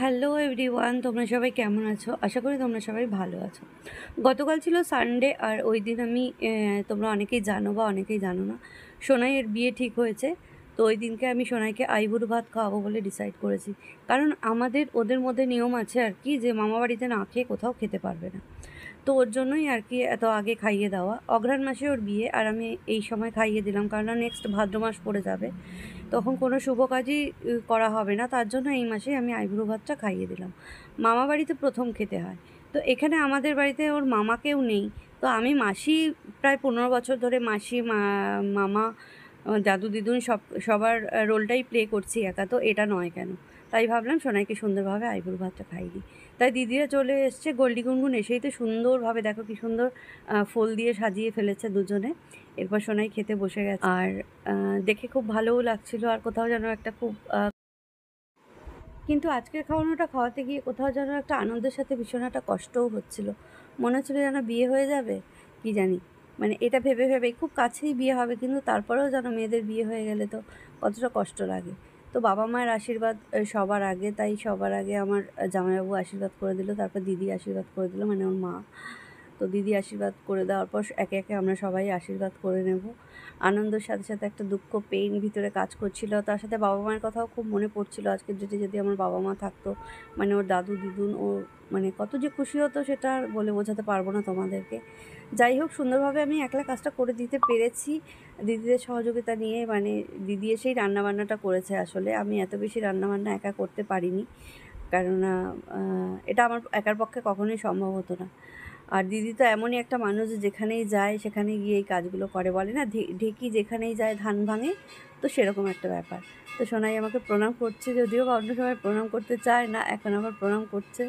Hello everyone, তোমরা সবাই কেমন আছো? আশা করি তোমরা সবাই ভালো আছো। গতকাল ছিল সানডে, আর ওই দিন আমি তোমরা অনেকেই জানো বা অনেকেই জানো না, সোনাইয়ের বিয়ে ঠিক হয়েছে। তো ওই দিনকে আমি সোনাইকে আইবুড়ো ভাত খাওয়াবো বলে ডিসাইড করেছি। কারণ ওদের মধ্যে নিয়ম আছে আর কি, যে মামা বাড়িতে না খেয়ে কোথাও খেতে পারবে না। তো ওর জন্যই আর কি এত আগে খাইয়ে দেওয়া। অঘ্রাণ মাসে ওর বিয়ে, আর আমি এই সময় খাইয়ে দিলাম, কারণ নেক্সট ভাদ্র মাস পড়ে যাবে, তখন কোনো শুভ কাজই করা হবে না। তার জন্য এই মাসেই আমি আইবুড়ো ভাতটা খাইয়ে দিলাম। মামা বাড়িতে প্রথম খেতে হয়। তো এখানে আমাদের বাড়িতে ওর মামা কেউ নেই। তো আমি মাসি প্রায় 15 বছর ধরে মাসি মামা দাদু দিদুন সবার রোলটাই প্লে করছি একা, তো এটা নয় কেন? তাই ভাবলাম সোনাইকে সুন্দরভাবে আইবুড়ো ভাতটা খাইয়ে দিই। তাই দিদিরা চলে এসছে। গোল্ডি গুনগুন এসেই তো সুন্দরভাবে, দেখো কি সুন্দর ফুল দিয়ে সাজিয়ে ফেলেছে দুজনে। এরপর সোনাই খেতে বসে গেছে, আর দেখে খুব ভালোও লাগছিল, আর কোথাও যেন একটা খুব কিন্তু আজকের খাওয়ানোটা খাওয়াতে গিয়ে কোথাও যেন একটা আনন্দের সাথে ভীষণ একটা কষ্টও হচ্ছিল। মনে হচ্ছিলো যেন বিয়ে হয়ে যাবে, কি জানি, মানে এটা ভেবে ভেবেই খুব কাছেই বিয়ে হবে, কিন্তু তারপরেও যেন মেয়েদের বিয়ে হয়ে গেলে তো কতটা কষ্ট লাগে। তো বাবা মায়ের আশীর্বাদ সবার আগে, তাই সবার আগে আমার জামাইবাবু আশীর্বাদ করে দিল, তারপর দিদি আশীর্বাদ করে দিল, মানে ওর মা। তো দিদি আশীর্বাদ করে দেওয়ার পর একে একে আমরা সবাই আশীর্বাদ করে নেব। আনন্দের সাথে সাথে একটা দুঃখ, পেইন ভিতরে কাজ করছিল। তার সাথে বাবা মায়ের কথাও খুব মনে পড়ছিল। আজকের ডেটে যদি আমার বাবা মা থাকতো, মানে ওর দাদু দিদুন, ও মানে কত যে খুশি হতো সেটা আর বলে বোঝাতে পারবো না তোমাদেরকে। যাই হোক, সুন্দরভাবে আমি একলা কাজটা করে দিতে পেরেছি দিদিদের সহযোগিতা নিয়ে। মানে দিদি এসেই রান্নাবান্নাটা করেছে। আসলে আমি এত বেশি রান্নাবান্না একা করতে পারিনি, কেননা এটা আমার একার পক্ষে কখনোই সম্ভব হতো না। আর দিদি তো এমনই একটা মানুষ, যেখানেই যায় সেখানে গিয়ে এই কাজগুলো করে। বলে না, ঢেকি যেখানেই যায় ধান ভাঙে, তো সেরকম একটা ব্যাপার। তো সোনাই আমাকে প্রণাম করছে, যদিও বা অন্য সময় প্রণাম করতে চায় না, এখন আবার প্রণাম করছে।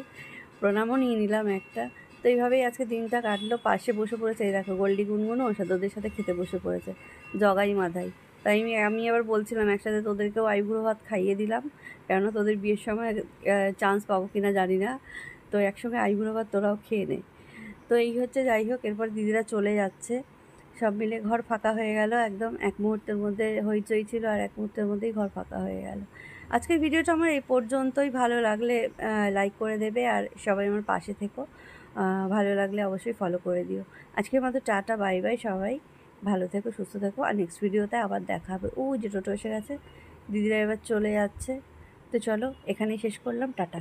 প্রণামও নিয়ে নিলাম একটা। তো এইভাবেই আজকে দিনটা কাটলো। পাশে বসে পড়েছে, এই দেখো গোল্ডি গুনগুনও ওদের সাথে খেতে বসে পড়েছে, জগাই মাথায়। তাই আমি আবার বলছিলাম একসাথে তোদেরকেও আইবুড়ো ভাত খাইয়ে দিলাম, কেননা তোদের বিয়ের সময় চান্স পাবো কিনা জানি না। তো একসঙ্গে আইবুড়ো ভাত তোরাও খেয়ে নে। তো এই হচ্ছে, যাই হোক, এরপর দিদিরা চলে যাচ্ছে। সব মিলে ঘর ফাঁকা হয়ে গেল একদম। এক মুহূর্তের মধ্যে হইচই ছিল, আর এক মুহূর্তের মধ্যেই ঘর ফাঁকা হয়ে গেল। আজকের ভিডিওটা আমার এই পর্যন্তই। ভালো লাগলে লাইক করে দেবে, আর সবাই আমার পাশে থেকো। ভালো লাগলে অবশ্যই ফলো করে দিও। আজকের মতো টাটা, বাই বাই। সবাই ভালো থেকো, সুস্থ থেকো, আর নেক্সট ভিডিওতে আবার দেখা হবে। যে টোটো এসে গেছে, দিদিরা এবার চলে যাচ্ছে। তো চলো, এখানেই শেষ করলাম, টাটা।